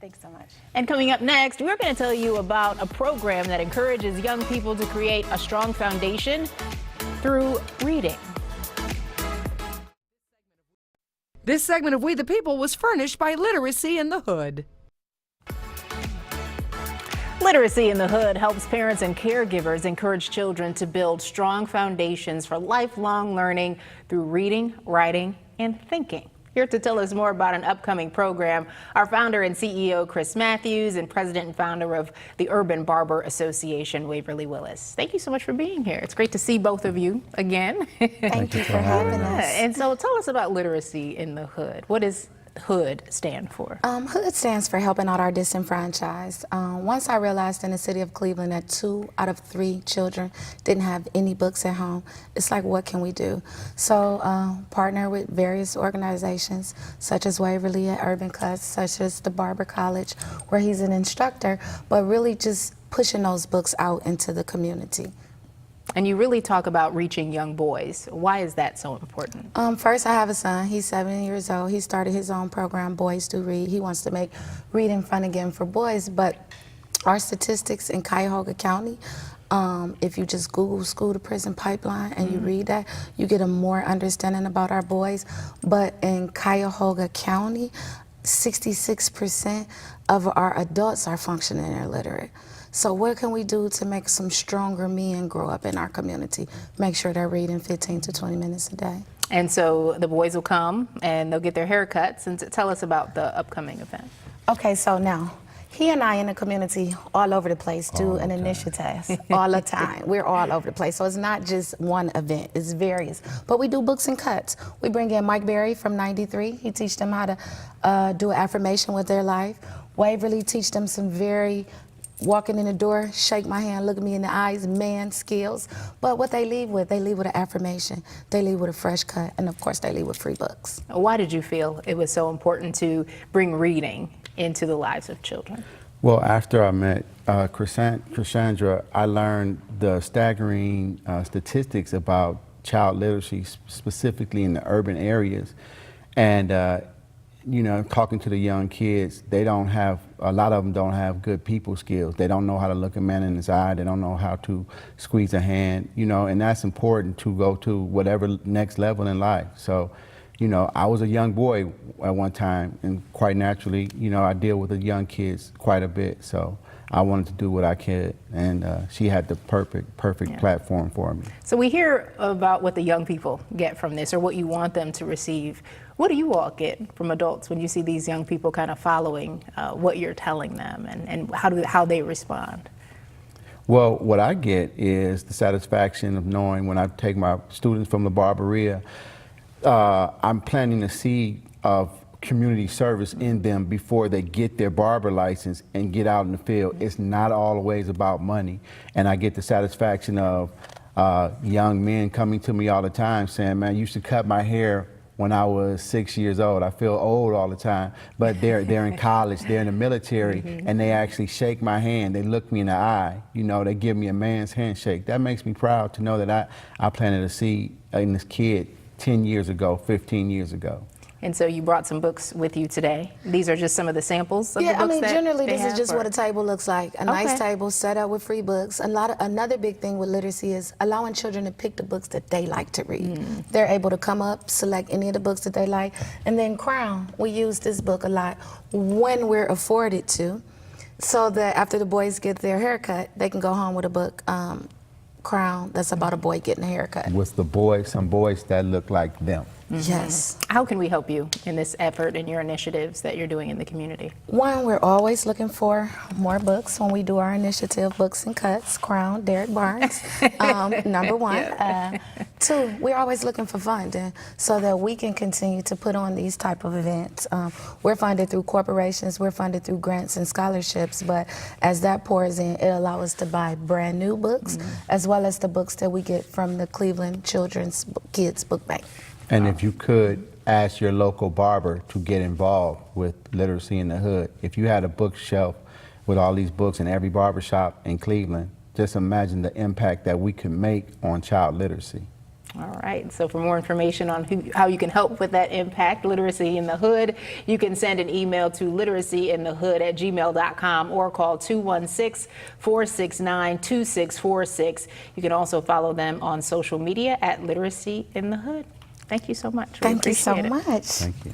Thanks so much. And coming up next, we're going to tell you about a program that encourages young people to create a strong foundation through reading. This segment of We the People was furnished by Literacy in the Hood. Literacy in the Hood helps parents and caregivers encourage children to build strong foundations for lifelong learning through reading, writing, and thinking. Here to tell us more about an upcoming program, our founder and CEO, Chris Matthews, and president and founder of the Urban Barber Association, Waverly Willis. Thank you so much for being here. It's great to see both of you again. Thank you for having us. And so tell us about Literacy in the Hood. What does HOOD stand for? HOOD stands for Helping Out Our Disenfranchised. Once I realized in the city of Cleveland that 2 out of 3 children didn't have any books at home, it's like, what can we do? So partner with various organizations such as Waverly at Urban Kutz, such as the Barber College, where he's an instructor, but really just pushing those books out into the community. And you really talk about reaching young boys. Why is that so important? First, I have a son. He's 7 years old. He started his own program, Boys Do Read. He wants to make reading fun again for boys. But our statistics in Cuyahoga County, if you just Google school to prison pipeline and you read that, you get a more understanding about our boys. But in Cuyahoga County, 66% of our adults are functioning illiterate. So what can we do to make some stronger men grow up in our community? Make sure they're reading 15 to 20 minutes a day. And so the boys will come and they'll get their haircuts. And tell us about the upcoming event. Okay, so now, he and I in the community all over the place do an initiative all the time. We're all over the place. So it's not just one event, it's various. But we do books and cuts. We bring in Mike Berry from 93. He teach them how to do an affirmation with their life. Waverly teach them some very walking in the door, shake my hand, look at me in the eyes, man skills. But what they leave with an affirmation. They leave with a fresh cut, and of course they leave with free books. Why did you feel it was so important to bring reading into the lives of children? Well, after I met Cassandra, I learned the staggering statistics about child literacy, specifically in the urban areas. And you know, talking to the young kids, they don't have, a lot of them don't have good people skills. They don't know how to look a man in his eye. They don't know how to squeeze a hand, you know, and that's important to go to whatever next level in life. So, you know, I was a young boy at one time, and quite naturally, you know, I deal with the young kids quite a bit. So I wanted to do what I could, and she had the perfect platform for me. So we hear about what the young people get from this, or what you want them to receive. What do you all get from adults when you see these young people kind of following what you're telling them, and how they respond? Well, what I get is the satisfaction of knowing when I take my students from the Barberia, I'm planting a seed of community service in them before they get their barber license and get out in the field. It's not always about money. And I get the satisfaction of young men coming to me all the time saying, man, you should cut my hair when I was 6 years old. I feel old all the time, but they're in college, they're in the military, and they actually shake my hand. They look me in the eye, you know, they give me a man's handshake. That makes me proud to know that I planted a seed in this kid 10 years ago, 15 years ago. And so you brought some books with you today. These are just some of the samples of the books. Yeah, I mean, that generally they this is have, just or? what a table looks like. A nice table set up with free books. Another big thing with literacy is allowing children to pick the books that they like to read. They're able to come up, select any of the books that they like, and then Crown. We use this book a lot when we're afforded to, so that after the boys get their haircut, they can go home with a book, Crown, that's about a boy getting a haircut. With the boys, some boys that look like them. Yes. How can we help you in this effort and your initiatives that you're doing in the community? One, we're always looking for more books when we do our initiative, Books and Cuts, Crown, Derek Barnes, number one. Two, we're always looking for funding so that we can continue to put on these type of events. We're funded through corporations, we're funded through grants and scholarships, but as that pours in, it allows us to buy brand new books, as well as the books that we get from the Cleveland Children's Kids Book Bank. And if you could ask your local barber to get involved with Literacy in the Hood, if you had a bookshelf with all these books in every barbershop in Cleveland, just imagine the impact that we could make on child literacy. All right, so for more information on how you can help with that impact, Literacy in the Hood, you can send an email to literacyinthehood@gmail.com or call 216-469-2646. You can also follow them on social media at Literacy in the Hood. Thank you so much. We Thank you so appreciate it. much. Thank you.